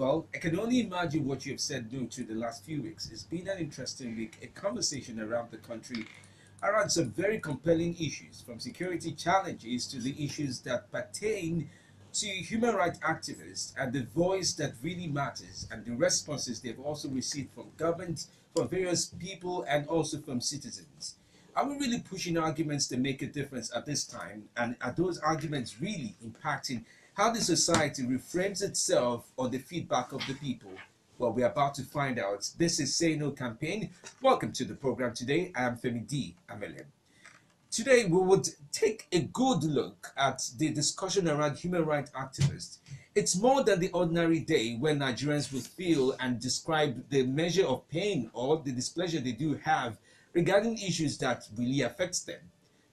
Well, I can only imagine what you have said during to the last few weeks. It's been an interesting week, a conversation around the country around some very compelling issues, from security challenges to the issues that pertain to human rights activists and the voice that really matters and the responses they've also received from government, from various people, and also from citizens. Are we really pushing arguments to make a difference at this time? And are those arguments really impacting how the society reframes itself on the feedback of the people? Well, we're about to find out. This is Say No Campaign. Welcome to the program today. I am FemiDlive. Today, we would take a good look at the discussion around human rights activists. It's more than the ordinary day when Nigerians will feel and describe the measure of pain or the displeasure they do have regarding issues that really affects them.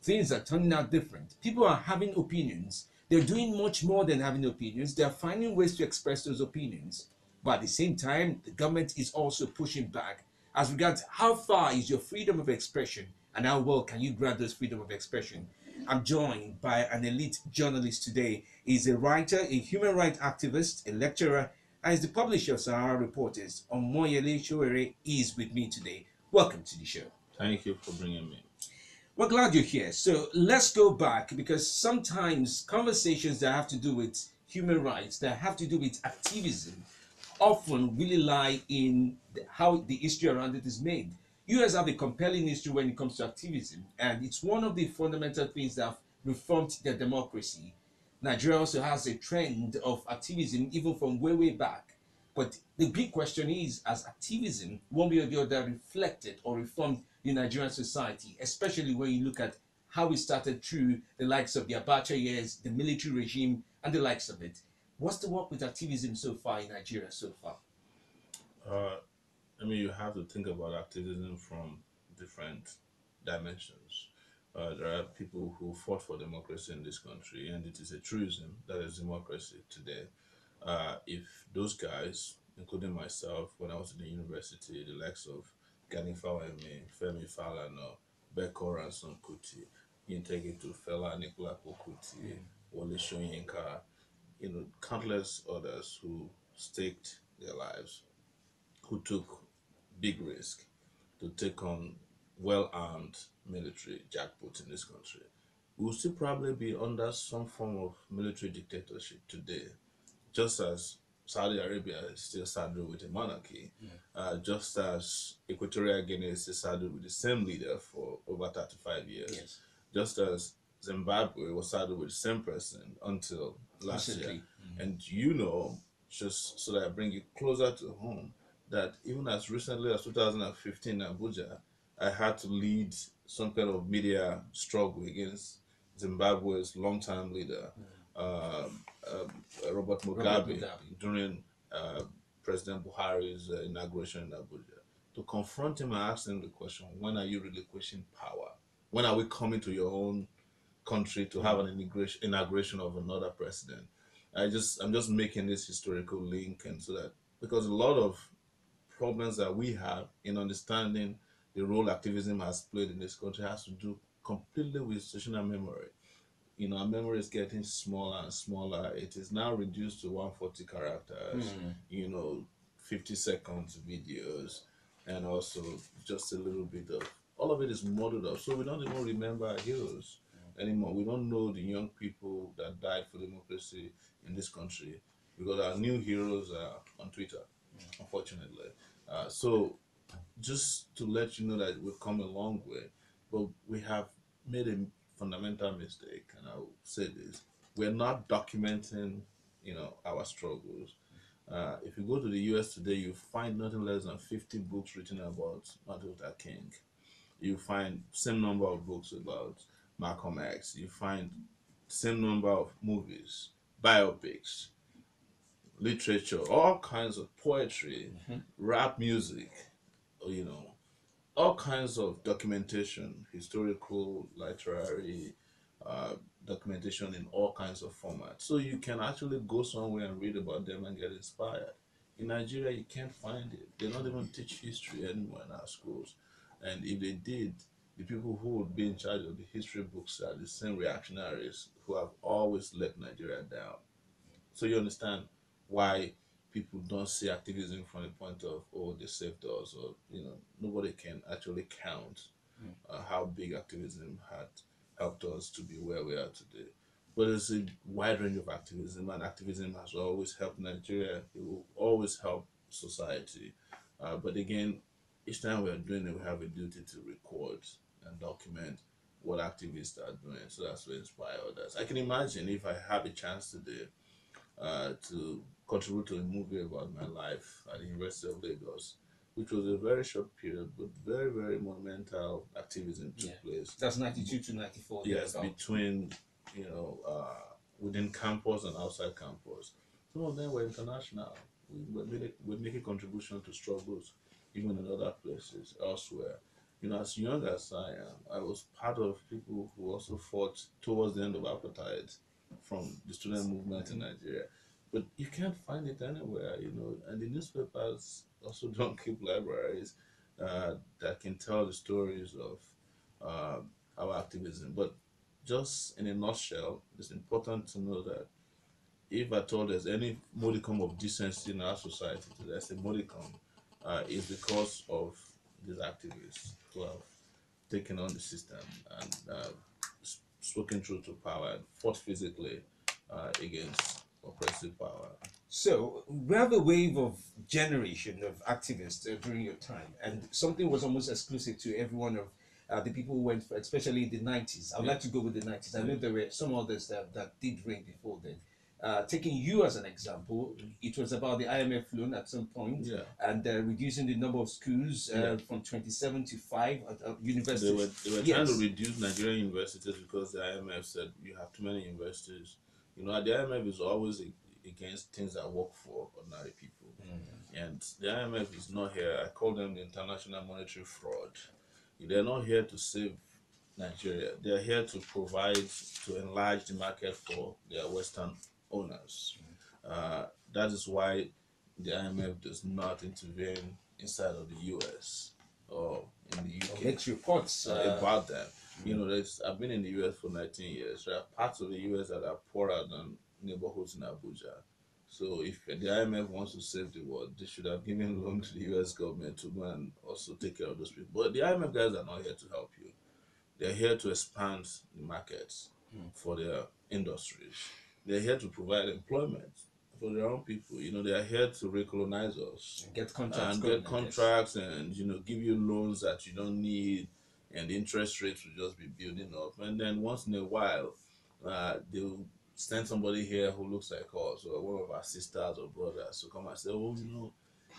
Things are turning out different. People are having opinions. They're doing much more than having opinions. They're finding ways to express those opinions. But at the same time, the government is also pushing back as regards how far is your freedom of expression and how well can you grant this freedom of expression. I'm joined by an elite journalist today. He's a writer, a human rights activist, a lecturer, and is the publisher of Sahara Reporters. Omoyele Sowore is with me today. Welcome to the show. Thank you for bringing me. We're glad you're here. So let's go back because sometimes conversations that have to do with human rights, that have to do with activism, often really lie in how the history around it is made. US have a compelling history when it comes to activism, and it's one of the fundamental things that have reformed their democracy. Nigeria also has a trend of activism even from way, way back. But the big question is, has activism, one way or the other, reflected or reformed the Nigerian society, especially when you look at how it started through the likes of the Abacha years, the military regime, and the likes of it. What's the work with activism so far in Nigeria so far? Uh, you have to think about activism from different dimensions. There are people who fought for democracy in this country, and it is a truism that is democracy today. If those guys, including myself, when I was in the university, the likes of Gani Fawemi, Femi Falana, Beko Ransom Kuti, Integrity Fela Nicola Kuti, Wole Soyinka, countless others who staked their lives, who took big risk to take on well-armed military jackpots in this country. We will still probably be under some form of military dictatorship today, just as Saudi Arabia is still saddled with a monarchy, just as Equatorial Guinea is still saddled with the same leader for over 35 years, Yes. just as Zimbabwe was saddled with the same president until last year. Recently. And just so that I bring it closer to home, that even as recently as 2015 in Abuja, I had to lead some kind of media struggle against Zimbabwe's longtime leader, Robert Mugabe, during uh, President Buhari's inauguration in Abuja, to confront him and ask him the question: when are you relinquishing power? When are we coming to your own country to have an inauguration of another president? I'm just making this historical link, and so that because a lot of problems that we have in understanding the role activism has played in this country has to do completely with situational memory. Our memory is getting smaller and smaller. It is now reduced to 140 characters, 50 seconds videos, and also just a little bit of all of it is modeled up. So we don't even remember our heroes anymore. We don't know the young people that died for democracy in this country because our new heroes are on Twitter, unfortunately. So just to let you know that we've come a long way, but we have made a fundamental mistake, and I'll say this: we're not documenting, our struggles. If you go to the U.S. today, you find nothing less than 50 books written about Martin Luther King. You find same number of books about Malcolm X. You find same number of movies, biopics, literature, all kinds of poetry, rap music, you know, all kinds of documentation, historical, literary, uh, documentation in all kinds of formats. So you can actually go somewhere and read about them and get inspired. In Nigeria, you can't find it. They don't even teach history anymore in our schools. And if they did, the people who would be in charge of the history books are the same reactionaries who have always let Nigeria down. So you understand why people don't see activism from the point of, oh, they saved us, or nobody can actually count how big activism had helped us to be where we are today. But it's a wide range of activism, and activism has always helped Nigeria. It will always help society. But again, each time we are doing it, we have a duty to record and document what activists are doing, so that's to inspire others. I can imagine if I had a chance today to contribute to a movie about my life at the University of Lagos, which was a very short period, but very, very monumental activism Yeah. took place. That's 92 to 94. Yes, thereabout. between, you know, within campus and outside campus. Some of them were international. We make a contribution to struggles, even in other places, elsewhere. As young as I am, I was part of people who also fought towards the end of apartheid from the student movement in Nigeria. But you can't find it anywhere. And the newspapers also don't keep libraries that can tell the stories of our activism. But just in a nutshell, it's important to know that if at all there's any modicum of decency in our society today, I say modicum, is because of these activists who have taken on the system and spoken truth to power and fought physically against oppressive power. So we have a wave of generation of activists during your time, and something was almost exclusive to every one of the people who went for, especially in the 90s. I'd like to go with the 90s. I know there were some others that did reign before then. Taking you as an example, it was about the IMF loan at some point, Yeah. and reducing the number of schools from 27 to 5 at They were, universities. they were trying to reduce Nigerian universities because the IMF said you have too many universities. The IMF is always against things that work for ordinary people. And the IMF is not here. I call them the international monetary fraud. They're not here to save Nigeria. They're here to provide, to enlarge the market for their Western owners. That is why the IMF does not intervene inside of the US or in the UK. Makes reports About them. I've been in the US for 19 years. There are parts of the US that are poorer than neighborhoods in Abuja. So if the IMF wants to save the world, they should have given loan to the US government to go and also take care of those people. But the IMF guys are not here to help you. They're here to expand the markets for their industries. They're here to provide employment for their own people. They are here to recolonize us and get contracts, and going, get contracts and give you loans that you don't need, and the interest rates will just be building up. And then once in a while, they'll send somebody here who looks like us or one of our sisters or brothers to come and say, oh,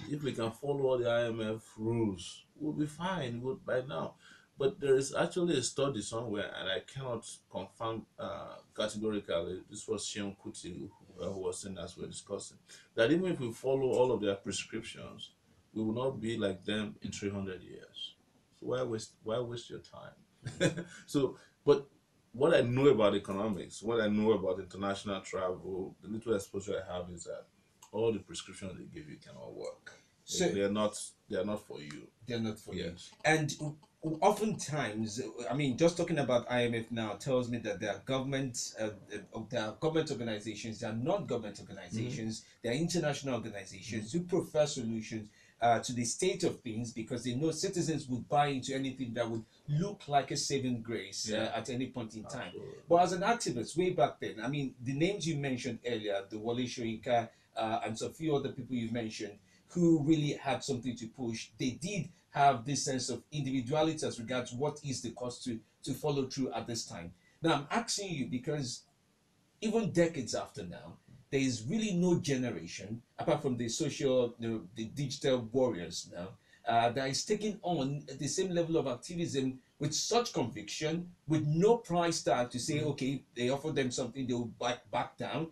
if we can follow all the IMF rules, we'll be fine by now. But there is actually a study somewhere, and I cannot confirm categorically. This was Shion Kuti who was saying as we're discussing, that even if we follow all of their prescriptions, we will not be like them in 300 years. So why waste your time? So, but what I know about economics, what I know about international travel, the little exposure I have is that all the prescriptions they give you cannot work. So they're not for you. They're not for you. Yes. And oftentimes, I mean, just talking about IMF now tells me that there are government organizations, there are non-government organizations, there are international organizations who prefer solutions to the state of things because they know citizens would buy into anything that would look like a saving grace at any point in time. Absolutely. But as an activist, way back then, I mean, the names you mentioned earlier, the Wale Soyinka, and so a few other people you mentioned, who really had something to push, they did have this sense of individuality as regards what is the cost to follow through at this time. Now, I'm asking you because even decades after now, there is really no generation, apart from the social, the digital warriors now, that is taking on the same level of activism with such conviction, with no price tag to say, okay, they offer them something, they'll back down.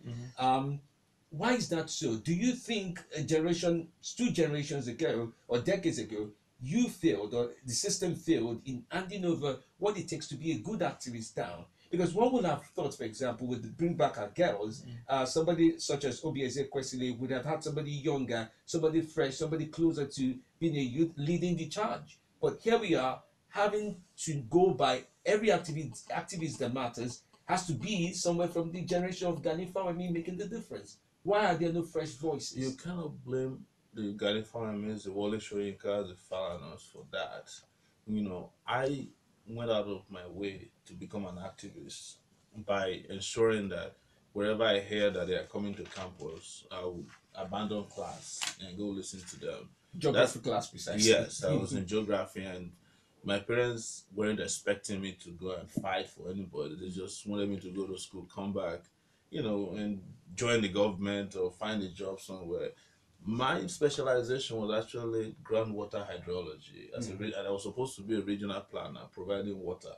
Why is that so? Do you think two generations ago or decades ago, you failed or the system failed in handing over what it takes to be a good activist down? Because one would have thought, for example, with the Bring Back Our Girls, somebody such as Obieze Kwesile would have had somebody younger, somebody fresh, somebody closer to being a youth leading the charge. But here we are having to go by every activist that matters has to be somewhere from the generation of Gani Fawemi making the difference. Why are there no fresh You voices? cannot blame the Ghanaian farmers, the Wale Soyinka, the Falanas for that. I went out of my way to become an activist by ensuring that wherever I hear that they are coming to campus, I would abandon class and go listen to them. Geography That's class, precisely. Yes, I was in geography, and my parents weren't expecting me to go and fight for anybody. They just wanted me to go to school, come back, and join the government or find a job somewhere. My specialization was actually groundwater hydrology, and I was supposed to be a regional planner, providing water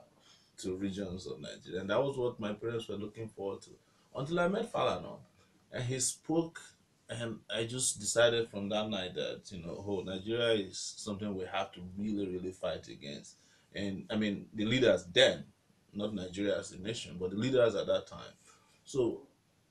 to regions of Nigeria, and that was what my parents were looking forward to. Until I met Falana, and he spoke, and I just decided from that night that oh, Nigeria is something we have to really, really fight against. And I mean, the leaders then, not Nigeria as a nation, but the leaders at that time. So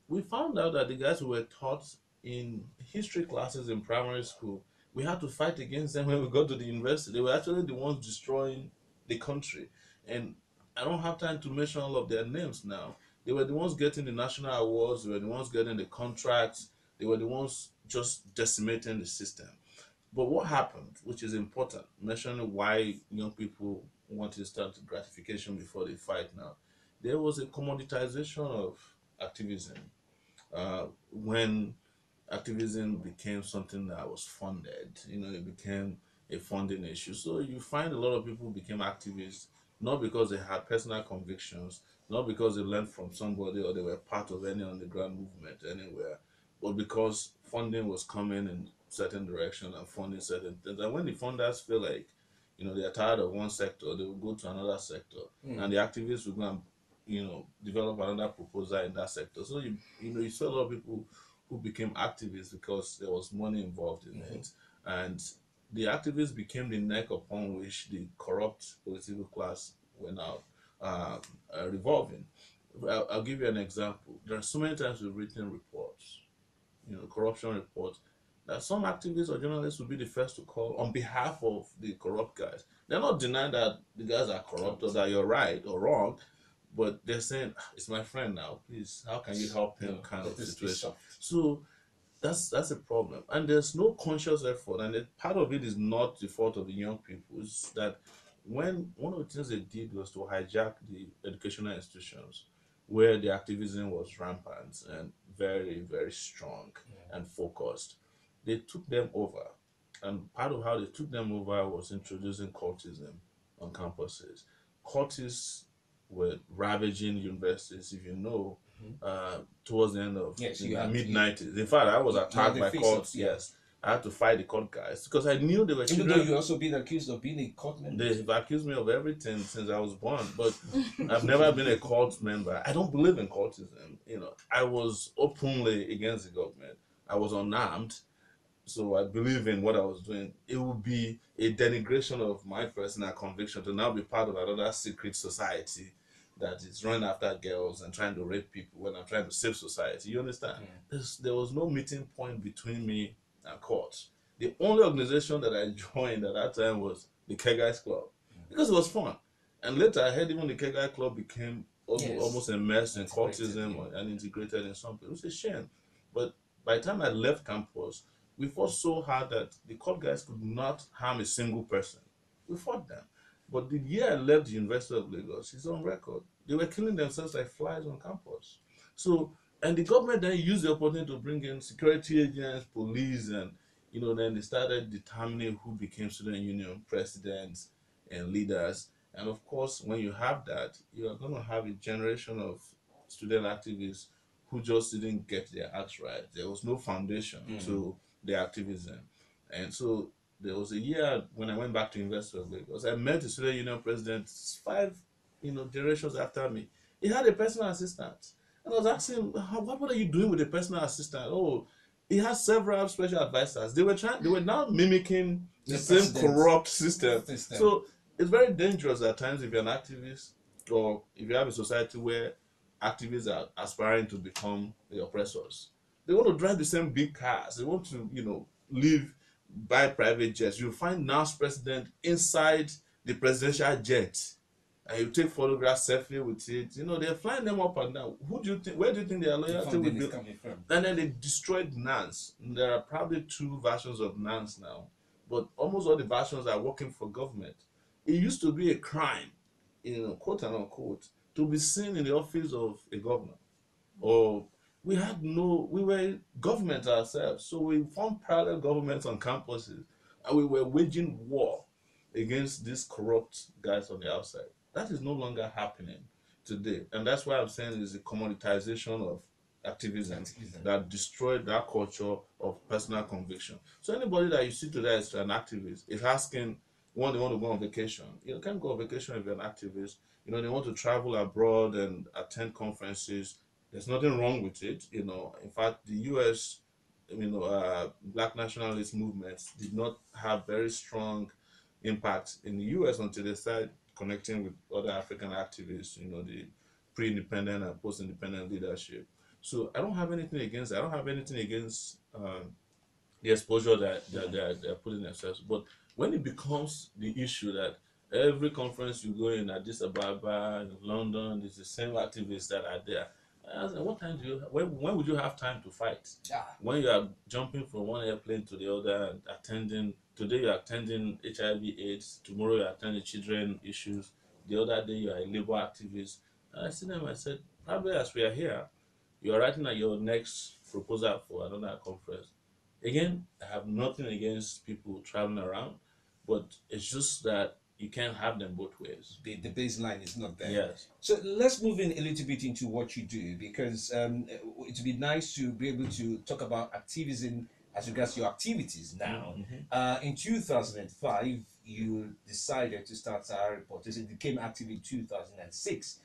we found out that the guys who were taught in history classes in primary school, we had to fight against them when we got to the university. They were actually the ones destroying the country. And I don't have time to mention all of their names now. They were the ones getting the national awards, they were the ones getting the contracts, they were the ones just decimating the system. But what happened, which is important, mentioning why young people want instant gratification before they fight now, there was a commoditization of activism when activism became something that was funded. It became a funding issue. So you find a lot of people became activists not because they had personal convictions, not because they learned from somebody or they were part of any underground movement anywhere, but because funding was coming in certain direction and funding certain things. And when the funders feel like, they are tired of one sector, they will go to another sector, and the activists will go and develop another proposal in that sector. So you saw a lot of people who became activists because there was money involved in it. And the activists became the neck upon which the corrupt political class were now uh, revolving. I'll give you an example. There are so many times we've written reports, corruption reports, that some activists or journalists will be the first to call on behalf of the corrupt guys. They're not denying that the guys are corrupt or that you're right or wrong, but they're saying, "Ah, it's my friend now. Please, how can you help him?" No, Kind let of this be situation. soft. So that's a problem, and there's no conscious effort, and part of it is not the fault of the young people. It's that when one of the things they did was to hijack the educational institutions where the activism was rampant and very, very strong and focused, they took them over, and part of how they took them over was introducing cultism on campuses. Cultists were ravaging universities, if you know, towards the end of Yes, the you had mid you, 90s. In fact, I was you had attacked the by face of, cults. yeah. Yes, I had to fight the cult guys because I knew they were Even though children. you also been accused of being a cult member too. They've accused me of everything since I was born, but I've never been a cult member. I don't believe in cultism. I was openly against the government. I was unarmed, so I believe in what I was doing. It would be a denigration of my personal conviction to now be part of another secret society that is running after girls and trying to rape people when I'm trying to save society. You understand? There was no meeting point between me and court. The only organization that I joined at that time was the Kegais Club because it was fun. And later I heard even the Kegai Club became Yes, almost immersed in integrated. cultism Yeah. and integrated in something. It was a shame. But by the time I left campus, we fought so hard that the court guys could not harm a single person. We fought them. But the year I left the University of Lagos, it's on record. They were killing themselves like flies on campus. So, and the government then used the opportunity to bring in security agents, police, and then they started determining who became student union presidents and leaders. And of course, when you have that, you are going to have a generation of student activists who just didn't get their acts right. There was no foundation to their activism. And so there was a year when I went back to University of Lagos. I met the student union president five, generations after me. He had a personal assistant. And I was asking him, what are you doing with a personal assistant? Oh, he has several special advisors. They were now mimicking the The same president corrupt system. system. So it's very dangerous at times if you're an activist or if you have a society where activists are aspiring to become the oppressors. They want to drive the same big cars. They want to, live by private jets. You find NAS president inside the presidential jet. and you take photographs, selfie with it. You know, they're flying them up and down. Who do you think? Where do you think their The loyalty will funding is be? coming from. And then they destroyed Nance. There are probably two versions of Nance now, but almost all the versions are working for government. It used to be a crime, you know, quote and unquote, to be seen in the office of a governor. Or we were government ourselves, so we formed parallel governments on campuses, and we were waging war against these corrupt guys on the outside. That is no longer happening today, and that's why I'm saying is the commoditization of activism Activism. that destroyed that culture of personal conviction. So anybody that you see today as an activist is asking when they want to go on vacation. You can't go on vacation if you're an activist. You know, they want to travel abroad and attend conferences. There's nothing wrong with it. You know, in fact, the U.S. Black nationalist movements did not have very strong impact in the U.S. until they started connecting with other African activists. You know, the pre-independent and post-independent leadership. So I don't have anything against. I don't have anything against the exposure they're putting themselves. But when it becomes the issue that every conference you go in, Addis Ababa, in London, it's the same activists that are there. I was like, what time do you? When would you have time to fight? Yeah. When you are jumping from one airplane to the other, and attending. Today you're attending HIV/AIDS. Tomorrow you're attending children issues. The other day you are a labor activist. And I see them. I said, probably as we are here, you are writing at your next proposal for another conference. Again, I have nothing against people traveling around, but it's just that you can't have them both ways. The baseline is not there. Yes. So let's move in a little bit into what you do, because it would be nice to be able to talk about activism as regards to your activities now. Mhm. In 2005, you decided to start Sahara Reporters. It became active in 2006.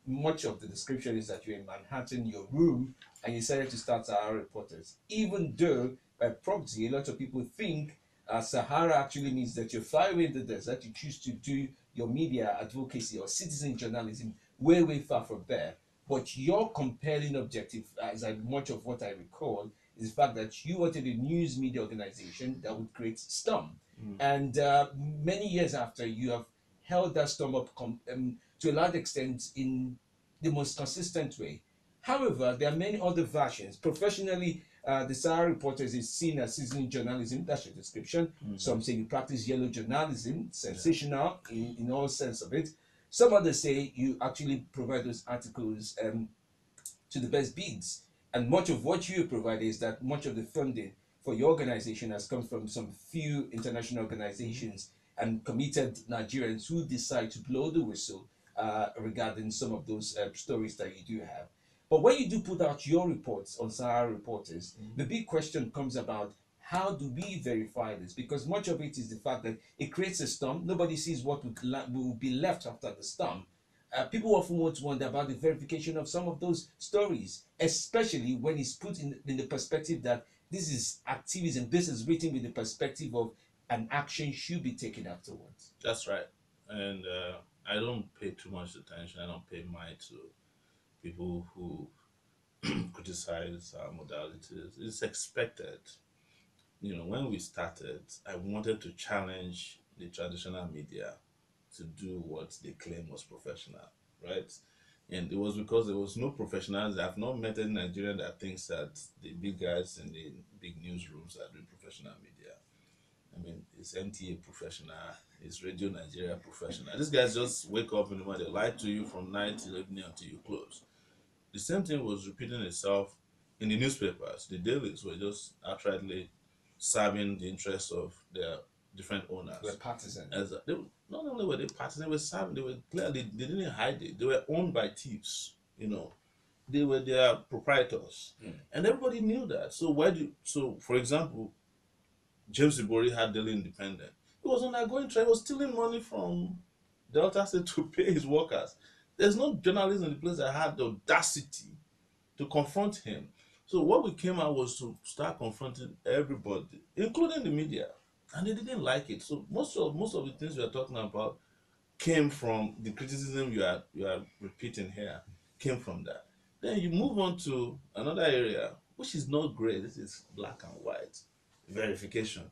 Much of the description is that you're in Manhattan, your room, and you decided to start Sahara Reporters. Even though by proxy, a lot of people think Sahara actually means that you fly away in the desert, you choose to do your media advocacy or citizen journalism way, way far from there. But your compelling objective, as much of what I recall, is the fact that you wanted a news media organization that would create Storm. Mm. And many years after, you have held that Storm up to a large extent in the most consistent way. However, there are many other versions. Professionally, the Sahara Reporters is seen as citizen journalism. That's your description. Mhm. Some say you practice yellow journalism, sensational in all sense of it. Some others say you actually provide those articles to the best bids. And much of what you provide is that much of the funding for your organization has come from some few international organizations and committed Nigerians who decide to blow the whistle regarding some of those stories that you do have. But when you do put out your reports on Sahara Reporters, the big question comes about how do we verify this? Because much of it is the fact that it creates a storm. Nobody sees what will be left after the storm. People often want to wonder about the verification of some of those stories, especially when it's put in the perspective that this is activism. This is written with the perspective of an action should be taken afterwards. That's right. And I don't pay too much attention. I don't pay mind to people who criticize our modalities. It's expected. You know, when we started, I wanted to challenge the traditional media to do what they claim was professional, right? And it was because there was no professionals. I've not met any Nigerian that thinks that the big guys in the big newsrooms are doing professional media. I mean, it's NTA professional, it's Radio Nigeria professional. These guys just wake up in the morning, they lie to you from night till evening until you close. The same thing was repeating itself in the newspapers. The dailies were just outrightly serving the interests of their different We're owners. partisan. Not only were they partisan, they were serving. They were clearly they didn't hide it. They were owned by thieves. You know, they were their proprietors, and everybody knew that. So for example, James Ibori had Daily Independent. He was undergoing trial. He was stealing money from Delta State to pay his workers. There's no journalist in the place that had the audacity to confront him. So what we came out was to start confronting everybody, including the media, and they didn't like it. So most of the things we are talking about came from the criticism you are repeating here came from that. Then you move on to another area which is not great. This is black and white verification.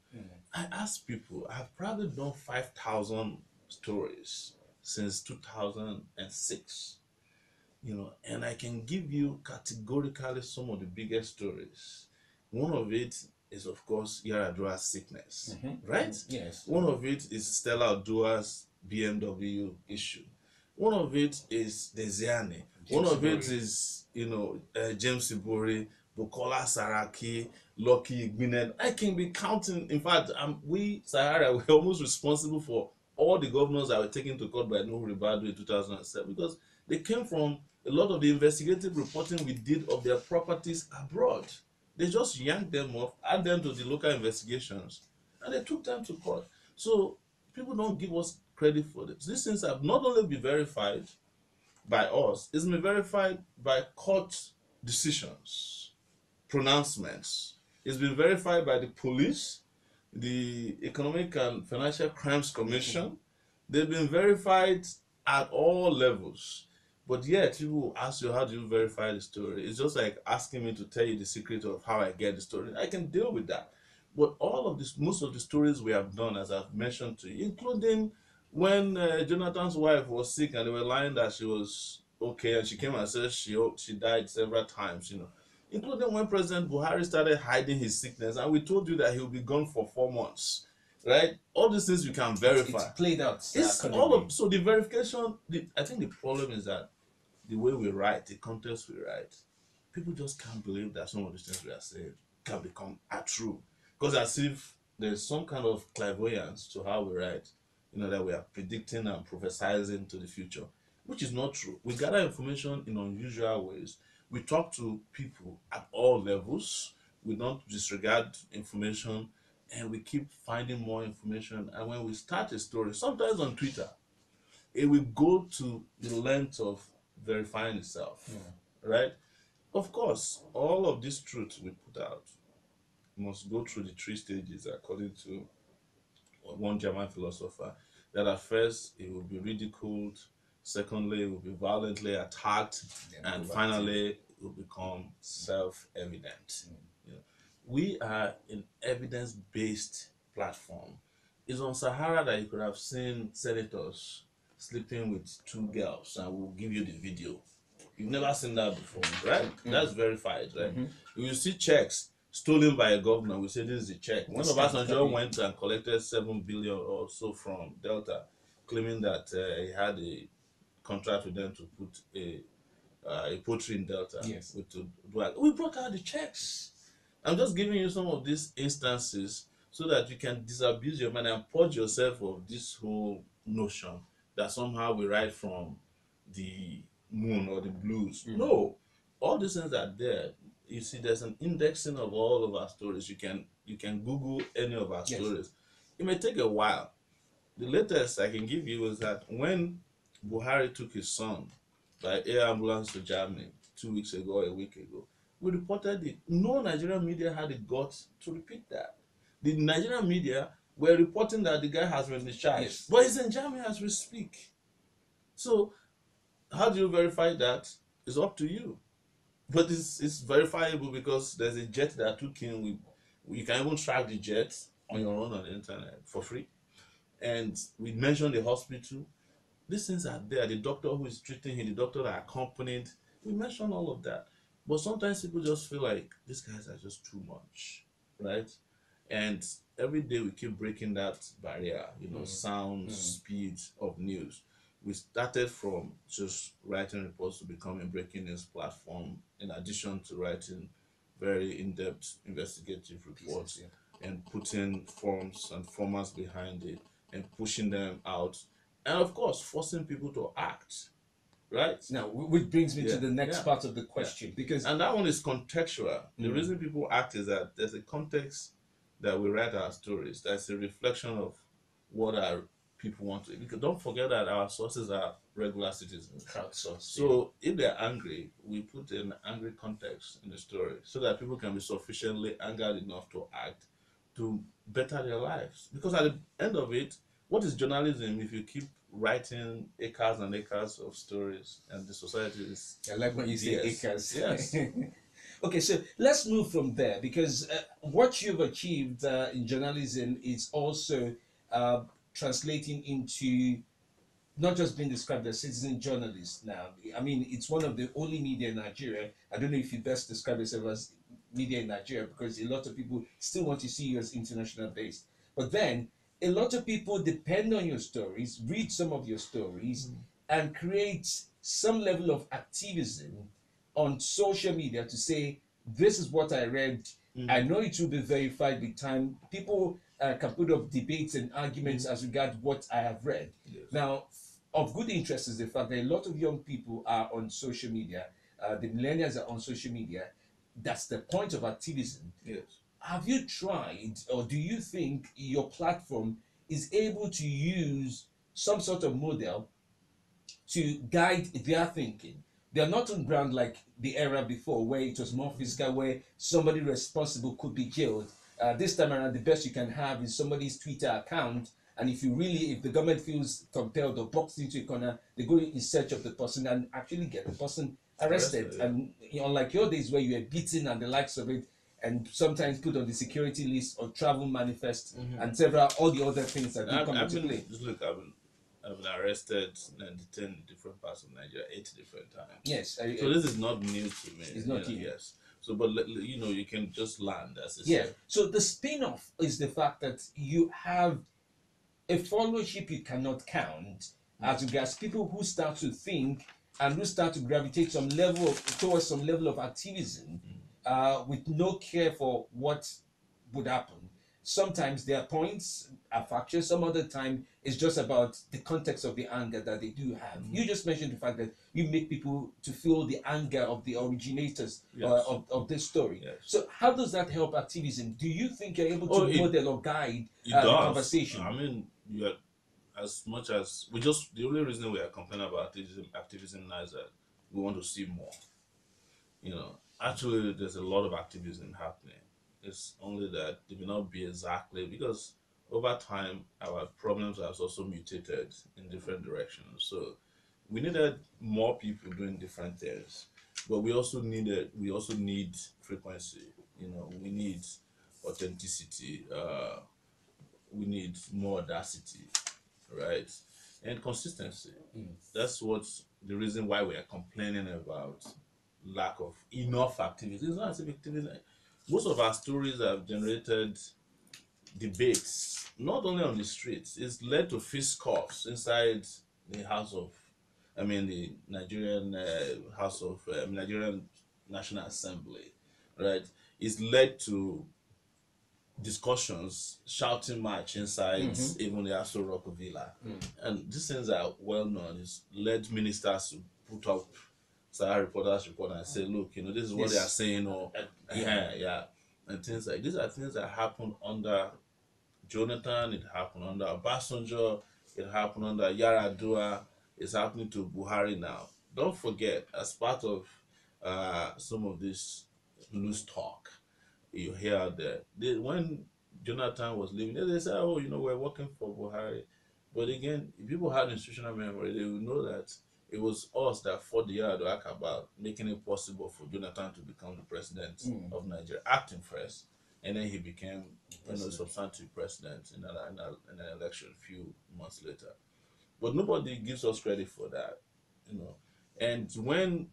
I ask people. I've probably done 5,000 stories since 2006. And I can give you categorically some of the biggest stories. One of it is, of course, Yaradua's sickness, right? Yes. One of it is Stella Odua's BMW issue. One of it is Desiane. One James of it Ibori. is, James Ibori, Bukola Saraki, Lucky Igbinen. I can be counting. In fact, we, Sahara, we're almost responsible for all the governors that were taken to court by Nuhu Ribadu in 2007 because they came from a lot of the investigative reporting we did of their properties abroad. They just yanked them off, add them to the local investigations, and they took them to court. So people don't give us credit for this. These things have not only been verified by us, it's been verified by court decisions, pronouncements. It's been verified by the police, the Economic and Financial Crimes Commission. They've been verified at all levels. But yet, people will ask you, how do you verify the story? It's just like asking me to tell you the secret of how I get the story. I can deal with that. But all of this, most of the stories we have done, as I've mentioned to you, including when Jonathan's wife was sick and they were lying that she was okay, and she came and said she died several times, including when President Buhari started hiding his sickness, and we told you that he will be gone for 4 months, right? All these things you can verify. It's played out. It's all of so the verification. I think the problem is that the way we write, the context we write, people just can't believe that some of the things we are saying can become true, because as if there's some kind of clairvoyance to how we write, that we are predicting and prophesizing to the future, which is not true. We gather information in unusual ways. We talk to people at all levels. We don't disregard information, and we keep finding more information. And when we start a story, sometimes on Twitter, it will go to the length of verifying itself, right? Of course, all of this truth we put out must go through the 3 stages according to one German philosopher. That at first it will be ridiculed, secondly it will be violently attacked, and finally it will become self-evident. We are an evidence-based platform. It's on Sahara that you could have seen senators sleeping with 2 girls, and we'll give you the video. You've never seen that before, right? That's verified, right? You see checks stolen by a governor, we say this is a check. One of Obasanjo went and collected 7 billion or so from Delta, claiming that he had a contract with them to put a poultry in Delta. Yes. We brought out the checks. I'm just giving you some of these instances so that you can disabuse your mind and purge yourself of this whole notion that somehow we write from the moon or the blues. No, all these things are there. You see, there's an indexing of all of our stories. You can Google any of our stories. It may take a while. The latest I can give you is that when Buhari took his son by air ambulance to Germany 2 weeks ago, a week ago, we reported it. No Nigerian media had the guts to repeat that. The Nigerian media were reporting that the guy has been discharged, but he's in Germany as we speak. So how do you verify that? It's up to you. But it's verifiable because there's a jet that took him. You can even track the jet on your own on the internet for free. And we mentioned the hospital. These things are there. The doctor who is treating him, the doctor that accompanied. We mentioned all of that. But sometimes people just feel like these guys are just too much, right? And every day we keep breaking that barrier, sound, speed of news. We started from just writing reports to become a breaking news platform, in addition to writing very in-depth investigative reports and putting forms and formats behind it and pushing them out. And of course, forcing people to act. Right? Now, which brings me to the next part of the question. And that one is contextual. The reason people act is that there's a context that we write our stories. That's a reflection of what our people want to. Because don't forget that our sources are regular citizens. Crowdsourced. So if they're angry, we put an angry context in the story so that people can be sufficiently angered enough to act to better their lives. Because at the end of it, what is journalism if you keep writing acres and acres of stories and the society is... I like when you say acres. Yes. Okay, so let's move from there, because what you've achieved in journalism is also translating into not just being described as citizen journalists now. I mean, it's one of the only media in Nigeria. I don't know if you best describe yourself as media in Nigeria because a lot of people still want to see you as international based. But then a lot of people depend on your stories, read some of your stories, and create some level of activism on social media to say, this is what I read. I know it will be verified with time. People can put up debates and arguments as regard what I have read. Yes. Now, of good interest is the fact that a lot of young people are on social media. The millennials are on social media. That's the point of activism. Yes. Have you tried, or do you think your platform is able to use some sort of model to guide their thinking? They're not on ground like the era before, where it was more physical, where somebody responsible could be jailed. This time around, the best you can have is somebody's Twitter account, and if the government feels compelled or boxed into a corner, they go in search of the person and actually get the person arrested. Yeah. And unlike your days where you were beaten and the likes of it, and sometimes put on the security list or travel manifest and several all the other things that do come into play. Look, I've been arrested and detained in different parts of Nigeria 8 different times. Yes, So this is not new to me. It's not new. Yes. So, but you can just land as I Yeah. said. So the spin-off is the fact that you have a followership you cannot count as regards people who start to think and who start to gravitate towards some level of activism with no care for what would happen. Sometimes their points are factual, some other time it's just about the context of the anger that they do have. You just mentioned the fact that you make people to feel the anger of the originators of this story. Yes. So how does that help activism? Do you think you're able to model or guide the conversation? I mean, you are, as much as the only reason we are complaining about activism now is that we want to see more. Actually, there's a lot of activism happening. It's only that it may not be exactly because over time our problems have also mutated in different directions. So we needed more people doing different things, but we also need frequency. We need authenticity. We need more audacity, right? And consistency. That's what's the reason why we are complaining about lack of enough activity. It's not as if activity. Most of our stories have generated debates, not only on the streets. It's led to fisticuffs inside the the Nigerian House of Nigerian National Assembly, right? It's led to discussions, shouting match inside even the Aso Rock Villa. And these things are well known. It's led ministers to put up Sahara reporters report and say, look, this is what they are saying, or and things like these are things that happened under Jonathan, it happened under Obasanjo, it happened under Yaradua, it's happening to Buhari now. Don't forget, as part of some of this loose talk you hear out there, when Jonathan was leaving, they said, oh, we're working for Buhari. But again, if people had institutional memory, they would know that it was us that fought the Yaradua about making it possible for Jonathan to become the president of Nigeria, acting first, and then he became substantive president in an election a few months later. But nobody gives us credit for that. And when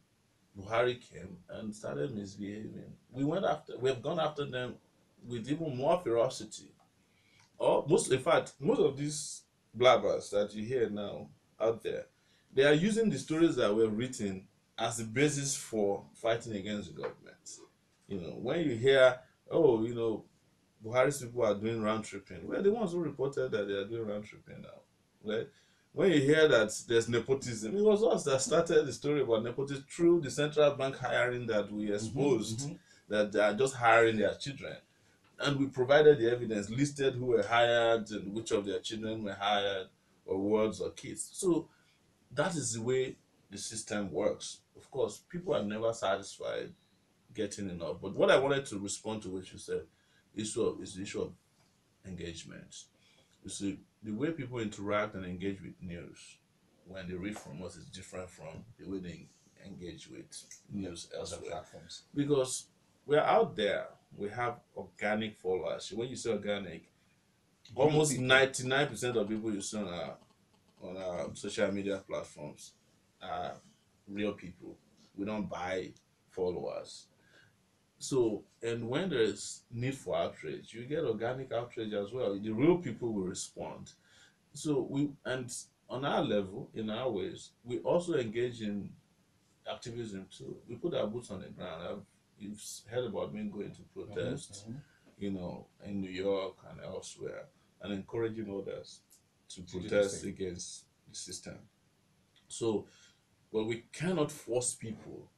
Buhari came and started misbehaving, we have gone after them with even more ferocity. In fact, most of these blabbers that you hear now out there, they are using the stories that were written as the basis for fighting against the government. When you hear, Buhari's people are doing round tripping, we're the ones who reported that they are doing round tripping now. Right? When you hear that there's nepotism, it was us that started the story about nepotism through the central bank hiring that we exposed, that they are just hiring their children. And we provided the evidence, listed who were hired and which of their children were hired, or wards or kids. So that is the way the system works. Of course, people are never satisfied getting enough. But what I wanted to respond to what you said is the issue of engagement. You see, the way people interact and engage with news when they read from us is different from the way they engage with news elsewhere. Platforms. Because we're out there, we have organic followers. When you say organic, almost 99% of people you see on our social media platforms are real people. We don't buy followers. So, and when there's need for outrage, you get organic outrage as well. The real people will respond. So we, and on our level, in our ways, we also engage in activism too. We put our boots on the ground. You've heard about me going to protest, Mm-hmm. in New York and elsewhere, and encouraging others to To do the protest same. against the system. So, well, we cannot force people,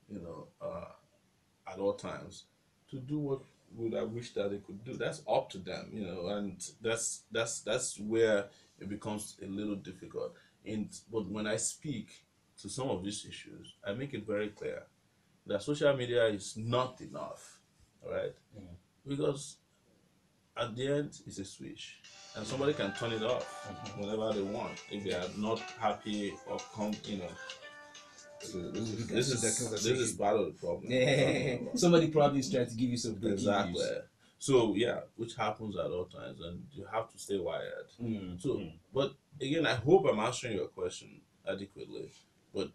at all times to do what we would have wished that they could do. That's up to them, and that's where it becomes a little difficult. And but when I speak to some of these issues, I make it very clear that social media is not enough, all right? Mm-hmm. Because at the end, it's a switch, and somebody can turn it off whenever they want if they are not happy or So With this regards to that is this is conversation. part of the problem we're Yeah, talking about. somebody probably is trying to give you some breaking Exactly. news. So yeah, which happens at all times, and you have to stay wired. So, Mm-hmm. but again, I hope I'm answering your question adequately. But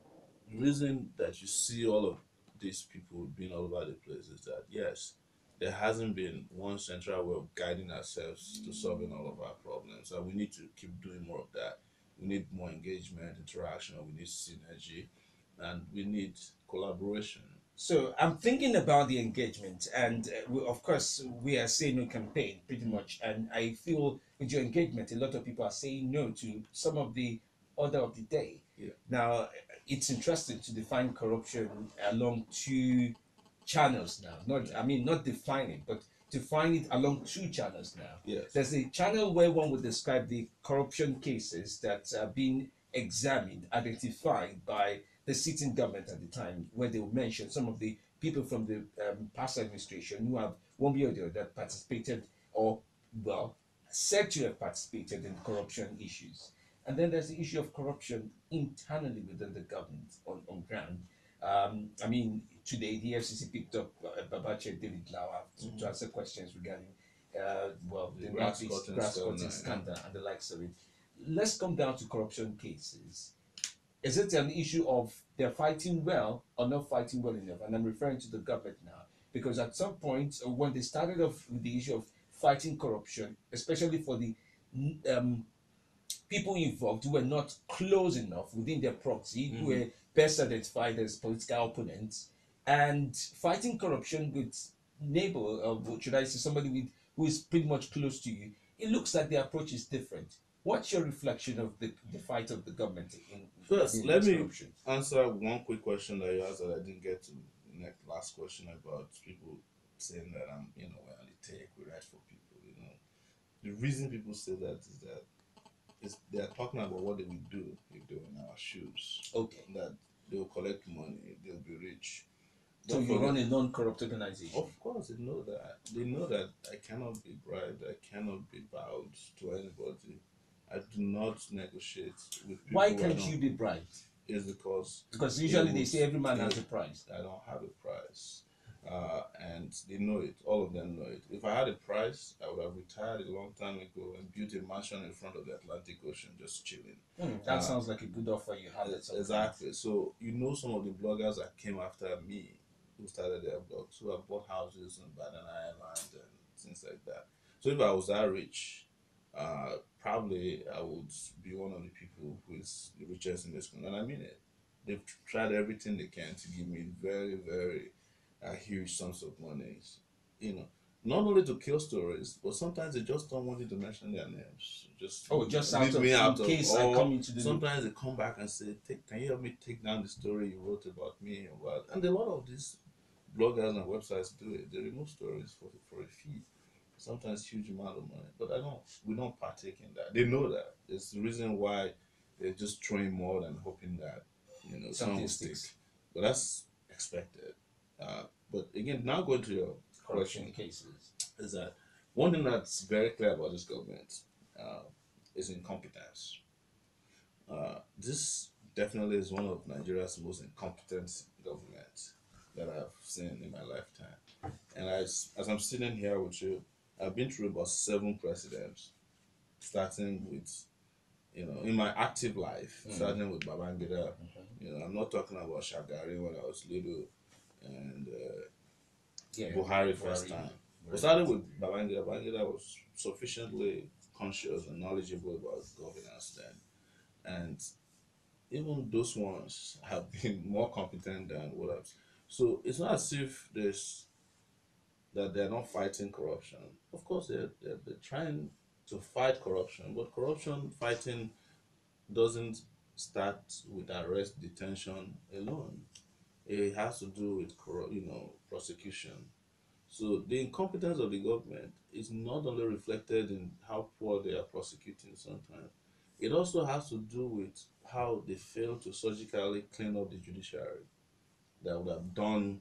the reason that you see all of these people being all over the place is that yes, there hasn't been one central way of guiding ourselves to solving all of our problems, and we need to keep doing more of that. We need more engagement, interaction. We need synergy, and we need collaboration. So I'm thinking about the engagement, and of course, we are saying no campaign pretty much. And I feel with your engagement, a lot of people are saying no to some of the order of the day. Yeah. Now, it's interesting to define corruption along two channels now. Not, I mean, not define it, but define it along two channels now. Yes. There's a channel where one would describe the corruption cases that are being examined, identified by the sitting government at the time, where they will mention some of the people from the past administration who have one way or the other participated or, well, said to have participated in corruption issues. And then there's the issue of corruption internally within the government on ground. I mean, today the FCC picked up Babache David Lauer to answer questions regarding, well, The the grass Northeast cutting grass scandal. cutting scandal and the likes of it. Let's come down to corruption cases. Is it an issue of they're fighting well or not fighting well enough? And I'm referring to the government now. Because at some point, when they started off with the issue of fighting corruption, especially for the um, people involved who were not close enough within their proxy, who were best identified as political opponents, and fighting corruption with neighbor, or should I say somebody with who is pretty much close to you, it looks like the approach is different. What's your reflection of the fight of the government in First, let against me corruption? answer one quick question that you asked that I didn't get to. The next last question about people saying that we're on the take, we write for people. The reason people say that is that they are talking about what they will do if they were in our shoes. Okay. That they will collect money, they'll be rich. So Don't you forget, run a non-corrupt organization. of course, they know that. They know that I cannot be bribed, I cannot be bowed to anybody. I do not negotiate with Why people I can't you don't. be bribed? Is because Because it usually they would say every man has it, a price. I don't have a price. And they know it. All of them know it. If I had a price, I would have retired a long time ago and built a mansion in front of the Atlantic Ocean, just chilling. That sounds like a good offer you have at some point. Exactly. So some of the bloggers that came after me, who started their blogs, who have bought houses in Banana Island and things like that. So if I was that rich, probably I would be one of the people who is the richest in this country, and I mean it. They've tried everything they can to give me very, very huge sums of money. You know, not only to kill stories, but sometimes they just don't want you to mention their names. Just Oh, just out leave of me in out of. case I come Or into the loop. sometimes they come back and say, "Can you help me take down the story you wrote about me?" Or what? And a lot of these bloggers and websites do it. They remove stories for a fee, sometimes huge amount of money. But I don't. We don't partake in that. They know that. It's the reason why they're just throwing more than hoping that some Something will stick. sticks. But that's expected. But again, now going to your Corruption question, cases. is that one thing that's very clear about this government uh, is incompetence. This definitely is one of Nigeria's most incompetent governments that I've seen in my lifetime. And as I'm sitting here with you, I've been through about 7 presidents, starting with You know, in my active life, Mm. starting with Babangida, you know, I'm not talking about Shagari when I was little and Yeah, Buhari first Buhari. time. We Right. started with Babangida. Babangida was sufficiently conscious and knowledgeable about governance then. And even those ones have been more competent than what I've. So it's not as if there's that they're not fighting corruption. Of course, they're trying to fight corruption, but corruption fighting doesn't start with arrest detention alone. It has to do with prosecution. So the incompetence of the government is not only reflected in how poor they are prosecuting sometimes. It also has to do with how they fail to surgically clean up the judiciary that would have done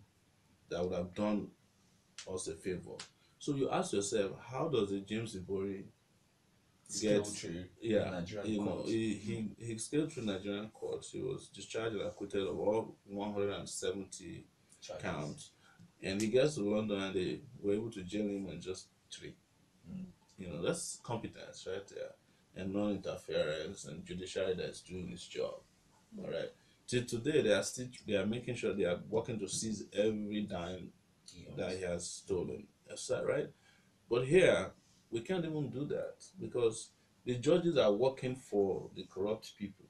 us a favor. So you ask yourself, how does a James Ibori get, Scale through the yeah, Nigerian you know, court. he scaled through Nigerian courts. He was discharged and acquitted of all 170 Charges. counts, and he gets to London and they were able to jail him on just three. You know, that's competence right there, and non-interference and judiciary that's doing its job. All right. Till today, they are making sure they are working to seize every dime that he Yes. has stolen. That's that right. But here, we can't even do that because the judges are working for the corrupt people.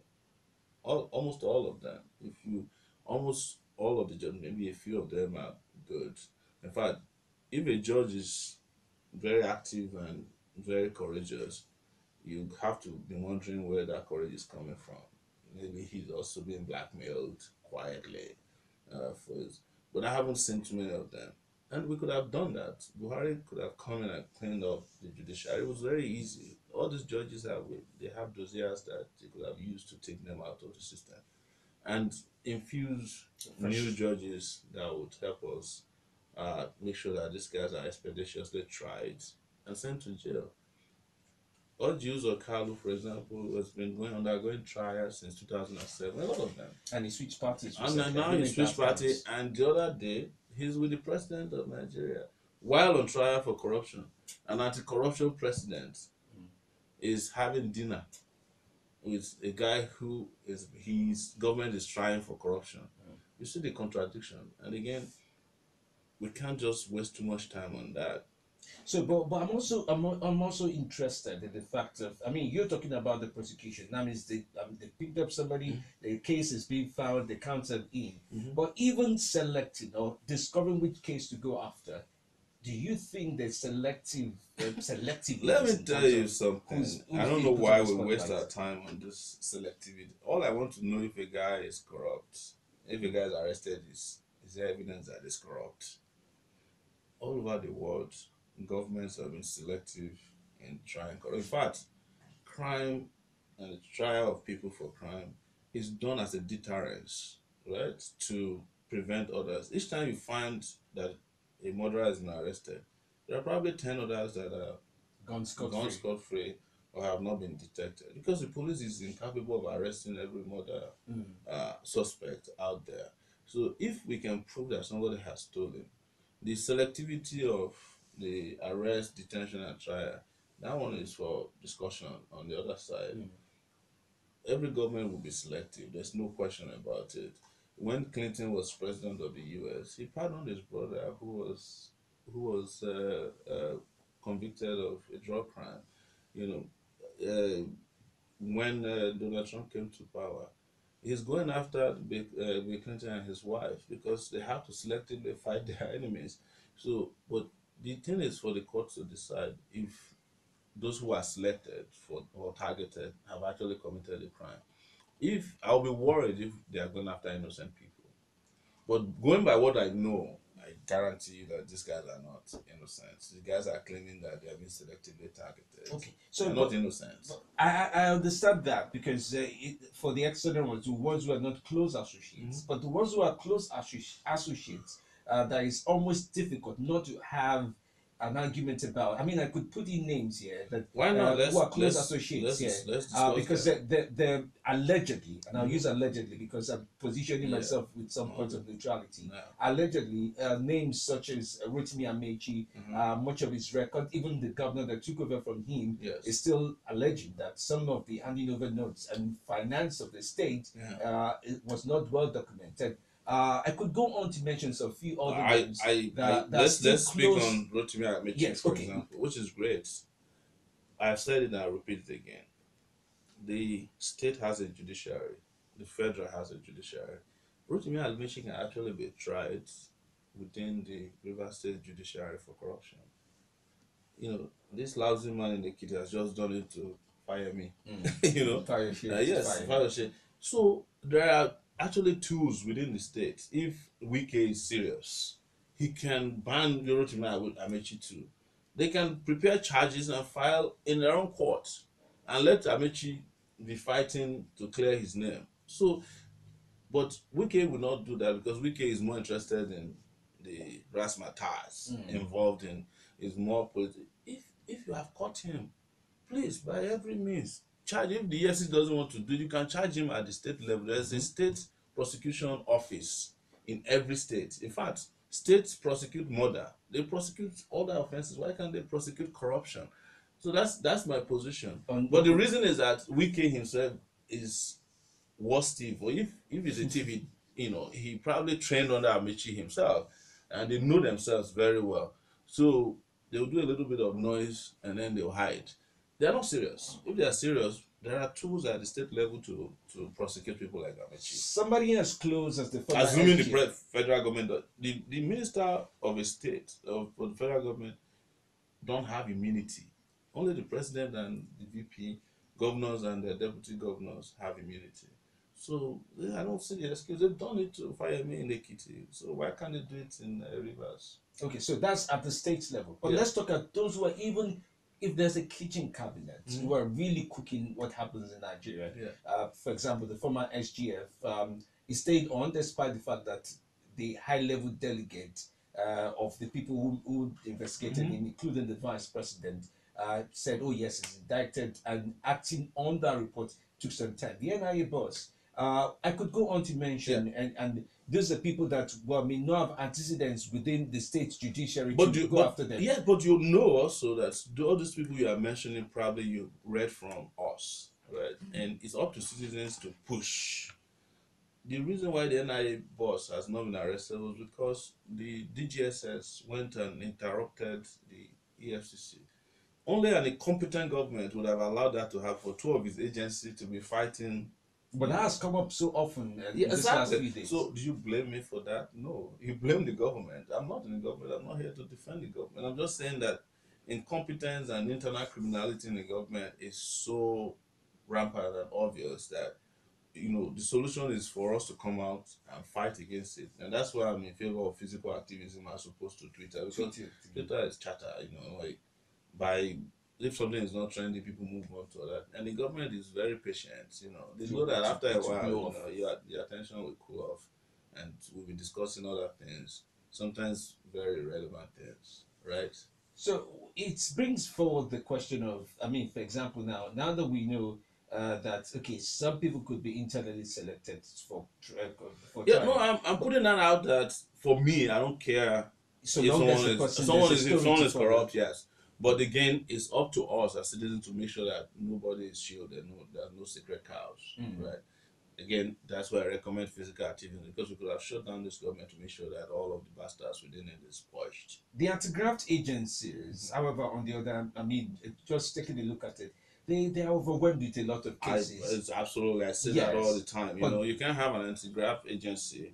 Almost all of them. If you, almost all of the judges, maybe a few of them are good. In fact, if a judge is very active and very courageous, you have to be wondering where that courage is coming from. Maybe he's also being blackmailed quietly for his. But I haven't seen too many of them. And we could have done that. Buhari could have come in and cleaned up the judiciary. It was very easy. All these judges they have dossiers that they could have used to take them out of the system and infuse new Fresh. judges that would help us make sure that these guys are expeditiously tried and sent to jail. Jews or Kalu, for example, has been undergoing trials since 2007. A lot of them. And he switched parties And recently. I now don't he know if that switched party, counts. and the other day he's with the president of Nigeria while on trial for corruption. An anti-corruption president is having dinner with a guy who is his government is trying for corruption. You see the contradiction, and again, we can't just waste too much time on that. So, but I'm also interested in the fact of, I mean, you're talking about the prosecution. That means they picked up somebody, the case is being filed, they counted in. But even selecting or discovering which case to go after, do you think there's Let me selectiveness in tell terms you of something. I who's don't know being put on why the we waste spotlight? our time on this selectivity. All I want to know if a guy is corrupt, if a guy is arrested, is there evidence that he's corrupt? All over the world, governments have been selective in trying corrupt. In fact, crime and the trial of people for crime is done as a deterrence, right? To prevent others. Each time you find that a murderer has been arrested, there are probably 10 others that are Gone scot gone free. scot free or have not been detected because the police is incapable of arresting every murder suspect out there. So if we can prove that somebody has stolen, the selectivity of the arrest, detention, and trial, that one is for discussion on the other side. Every government will be selective. There's no question about it. When Clinton was president of the U.S., he pardoned his brother who was convicted of a drug crime. You know, when Donald Trump came to power, he's going after Bill Clinton and his wife because they have to selectively fight their enemies. So, but the thing is for the courts to decide if those who are selected for or targeted have actually committed a crime. If I'll be worried if they are going after innocent people. But going by what I know, I guarantee you that these guys are not innocent. These guys are claiming that they have been selectively targeted. Okay, They're so not innocent. I understand that because for the external ones, the ones who are not close associates, but the ones who are close associates, that is almost difficult not to have an argument about. I mean, I could put in names here that Why not? who are close associates here, Let's discuss because that. they're allegedly, and I'll Mm-hmm. use allegedly because I'm positioning Yeah. myself with some point Okay. of neutrality. Yeah. Allegedly, names such as Rotimi Amechi, Mm-hmm. much of his record, even the governor that took over from him, is Yes. still alleging that some of the handing over notes and finance of the state Yeah. it was not well documented. I could go on to mention some few other I, names I, I, that are still let's speak close. on Rotimi Amechi, Yes, for okay. example, which is great. I've said it and I'll repeat it again. The state has a judiciary, the federal has a judiciary. Rotimi Amechi can actually be tried within the River State judiciary for corruption. This lousy man in the kid has just done it to fire me. you know, Fire share to yes, fire. fire share. So there are actually tools within the state. If Wike is serious, he can ban Rotimi Amechi too. They can prepare charges and file in their own court, and let Amechi be fighting to clear his name. So, but Wike will not do that because Wike is more interested in the razzmatazz involved in is more political. If you have caught him, please by every means charge. If the EFCC doesn't want to do it, you can charge him at the state level. There's a state prosecution office in every state. In fact, states prosecute murder. They prosecute other offenses. Why can't they prosecute corruption? So that's my position. But the reason is that Wike himself is worst thief. Or if he's a thief, he probably trained under Amici himself, and they know themselves very well. So they'll do a little bit of noise and then they'll hide. They're not serious. If they are serious, there are tools at the state level to prosecute people like Amici. Somebody as close as the former Assuming SG. the federal government, the minister of a state of the federal government don't have immunity. Only the president and the VP, governors and the deputy governors have immunity. So I don't see the excuse. They've done it to fire me in Ekiti. So why can't they do it in Rivers? Okay, so that's at the state level. But Yeah. let's talk at those who are, even if there's a kitchen cabinet who are really cooking what happens in Nigeria. Yeah. For example, the former SGF, he stayed on despite the fact that the high level delegate of the people who investigated him, including the vice president, said, oh, yes, he's indicted, and acting on that report took some time. The NIA boss, I could go on to mention, and these are people that may not have antecedents within the state judiciary to go after them. Yeah, but you know also that all these people you are mentioning probably you read from us, right? And it's up to citizens to push. The reason why the NIA boss has not been arrested was because the DGSS went and interrupted the EFCC. Only an incompetent government would have allowed that to happen for two of his agencies to be fighting. But that has come up so often Yeah, this last exactly. few days. So, do you blame me for that? No, you blame the government. I'm not in the government. I'm not here to defend the government. I'm just saying that incompetence and internal criminality in the government is so rampant and obvious that the solution is for us to come out and fight against it. And that's why I'm in favor of physical activism as opposed to Twitter, because Twitter is chatter, like by if something is not trending, people move on to that. And the government is very patient, they know that after a while, your attention will cool off, and we'll be discussing other things, sometimes very relevant things, right? So it brings forward the question of, I mean, for example, now that we know that okay, some people could be internally selected for Yeah, no, trial. I'm putting that out that for me, I don't care So if long as the person there's a if story someone to is follow. corrupt, yes. But again, it's up to us as citizens to make sure that nobody is shielded, there's no secret cows, right? Again, that's why I recommend physical activism, because we could have shut down this government to make sure that all of the bastards within it is pushed. The anti-graft agencies, however, on the other hand, I mean, just taking a look at it, they are overwhelmed with a lot of cases. It's absolutely, I say that all the time. You can't have an anti-graft agency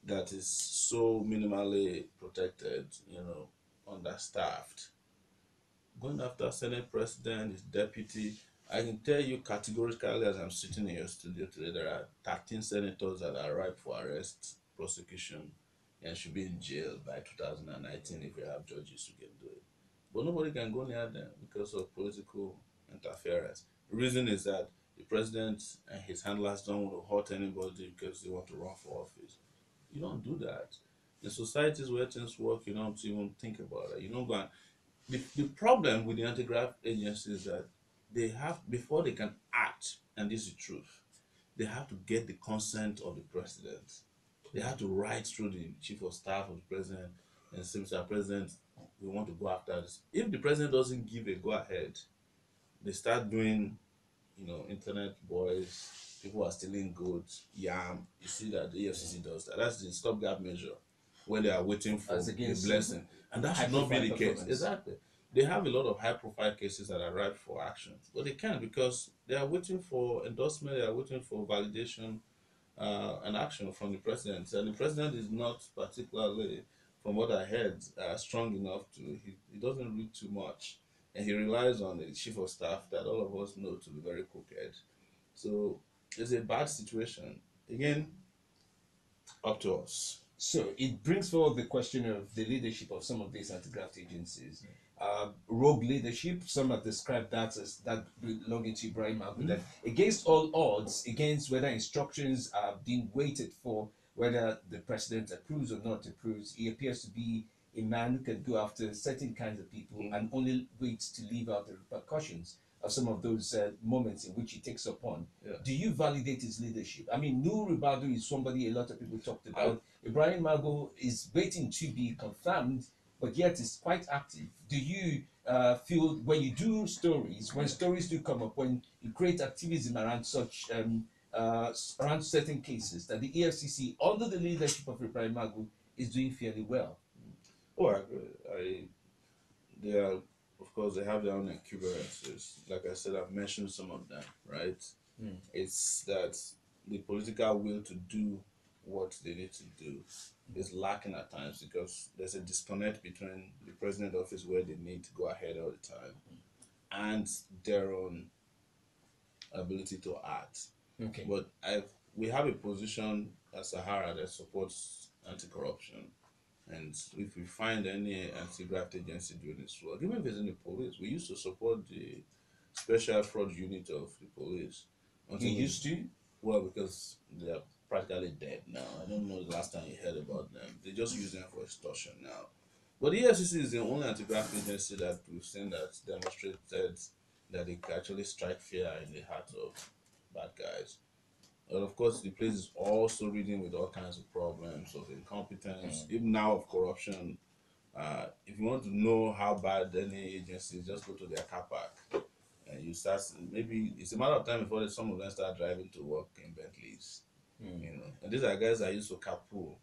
that is so minimally protected, understaffed. Going after Senate President, his deputy, I can tell you categorically as I'm sitting in your studio today, there are 13 senators that are ripe for arrest, prosecution, and should be in jail by 2019 if we have judges who can do it. But nobody can go near them because of political interference. The reason is that the president and his handlers don't want to hurt anybody because they want to run for office. You don't do that. In societies where things work, you don't even think about it. You don't go and the problem with the anti-graft agencies is that they have before they can act, and this is the truth, they have to get the consent of the president. They have to write through the chief of staff of the president and say, Mr. President, we want to go after this. If the president doesn't give a go ahead, they start doing, internet boys, people are stealing goods, yam. You see that the EFCC does that. That's the stopgap measure where they are waiting for As the against blessing. And that high should not be profile the case. performance. Exactly. They have a lot of high profile cases that are ripe for action, but they can't because they are waiting for endorsement, they are waiting for validation and action from the president. And the president is not particularly, from what I heard, strong enough to, he doesn't read too much. And he relies on the chief of staff that all of us know to be very crooked. So it's a bad situation. Again, up to us. So it brings forward the question of the leadership of some of these anti-graft agencies. Rogue leadership, some have described that as that belonging to Ibrahim Abu, that against all odds, against whether instructions are being waited for, whether the president approves or not approves, he appears to be a man who can go after certain kinds of people and only waits to leave out the repercussions of some of those moments in which he takes upon. Yeah. Do you validate his leadership? I mean, Nur Ribadu is somebody a lot of people talked I, about. Ibrahim Mago is waiting to be confirmed, but yet is quite active. Do you feel when you do stories, when stories do come up, when you create activism around such around certain cases, that the EFCC, under the leadership of Ibrahim Mago, is doing fairly well? oh, I agree. They are, of course, they have their own equivalences. Like I said, I've mentioned some of them, right? It's that the political will to do what they need to do is lacking at times because there's a disconnect between the president office where they need to go ahead all the time and their own ability to act. Okay. But we have a position at Sahara that supports anti-corruption. And if we find any anti-graft agency doing its work, even if it's in the police, we used to support the special fraud unit of the police. You used to? Well, because they are practically dead now. I don't know the last time you heard about them. They just use them for extortion now. But the EFCC is the only anti-graft agency that we've seen that demonstrated that they can actually strike fear in the heart of bad guys. And of course, the place is also reading with all kinds of problems of incompetence, even now of corruption. If you want to know how bad any agency is, just go to their car park and you start. Maybe it's a matter of time before some of them start driving to work in Bentleys. And these are guys that used to carpool.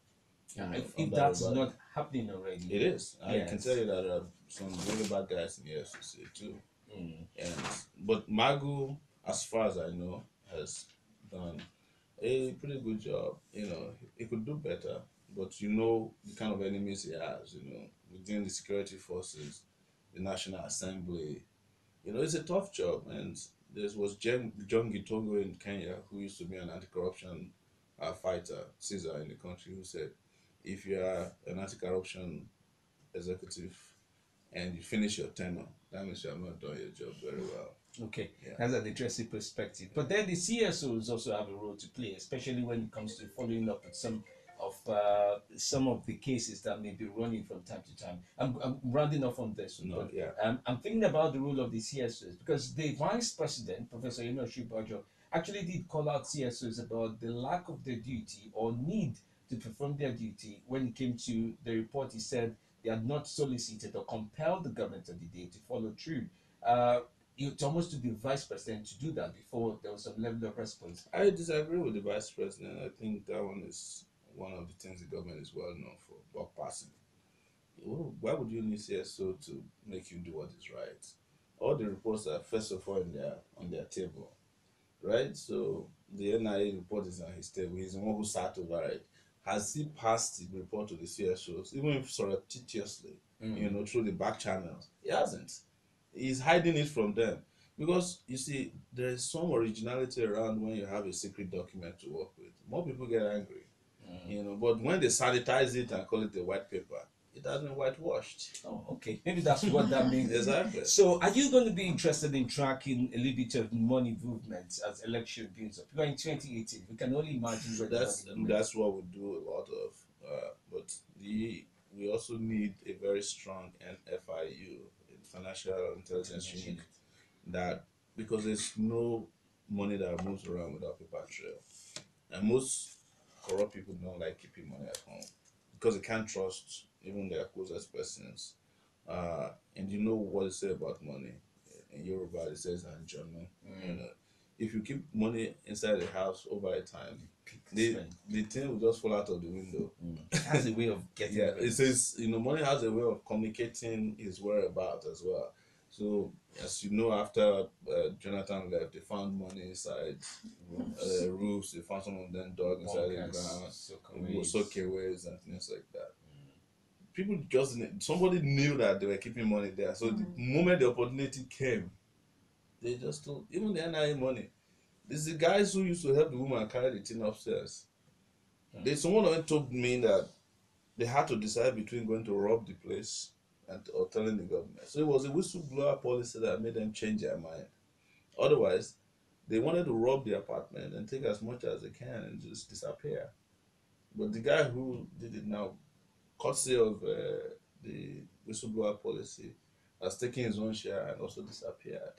If that's not happening already, it is. I yes. can tell you that there are some really bad guys in the FCC too. And but Magu, as far as I know, has done a pretty good job. He could do better, but the kind of enemies he has. Within the security forces, the National Assembly. It's a tough job. And there was John Gitongo in Kenya who used to be an anti-corruption fighter, Caesar in the country, who said, if you are an anti-corruption executive and you finish your tenure, that means you have not done your job very well. Okay, that's an interesting perspective. But then the CSOs also have a role to play, especially when it comes to following up with some of the cases that may be running from time to time. I'm rounding off on this one, but I'm thinking about the role of the CSOs because the vice president, Professor Enoshi Bajo, actually did call out CSOs about the lack of their duty or need to perform their duty when it came to the report. He said they had not solicited or compelled the government of the day to follow through. It almost took the vice president to do that before there was some level of response. I disagree with the vice president. I think that one is one of the things the government is well known for, buck passing. Why would you need CSO to make you do what is right? All the reports are first of all on their table, right? So the NIA report is on his table. He's the one who sat over it. Has he passed the report to the CSOs, even if surreptitiously, through the back channels? He hasn't. He's hiding it from them because you see, there is some originality around when you have a secret document to work with. More people get angry, but when they sanitize it and call it a white paper, it has been whitewashed. Oh, okay. Maybe that's what that means. Exactly. So, are you going to be interested in tracking a little bit of money movements as election builds up? Because in 2018, we can only imagine where that's what we do a lot of. But we also need a very strong FIU, Financial Intelligence Unit, that because there's no money that moves around without paper trail, and most corrupt people don't like keeping money at home because they can't trust even their closest persons. And you know what they say about money in Yoruba? It says "anjanu." You know, if you keep money inside the house over a time, the thing will just fall out of the window. It has a way of getting. Yeah, it says money has a way of communicating his whereabouts as well. So as you know, after Jonathan left, they found money inside roofs. They found some of them dug inside the ground, soakaways and things like that. People just somebody knew that they were keeping money there. So the moment the opportunity came, they just told even the NIA money. This is the guys who used to help the woman carry the thing upstairs. Someone of them told me that they had to decide between going to rob the place or telling the government. So it was a whistleblower policy that made them change their mind. Otherwise, they wanted to rob the apartment and take as much as they can and just disappear. But the guy who did it now, courtesy of the whistleblower policy, has taken his own share and also disappeared.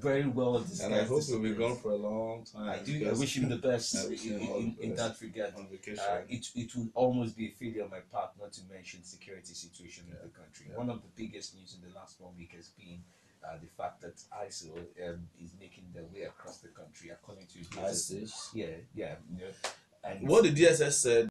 Very well disguised. And I hope he'll be gone for a long time. I wish him the best in that regard. On vacation. It will almost be a failure on my part not to mention security situation in the country. One of the biggest news in the last 1 week has been the fact that ISIL is making their way across the country, according to ISIS. Yeah. And what the DSS said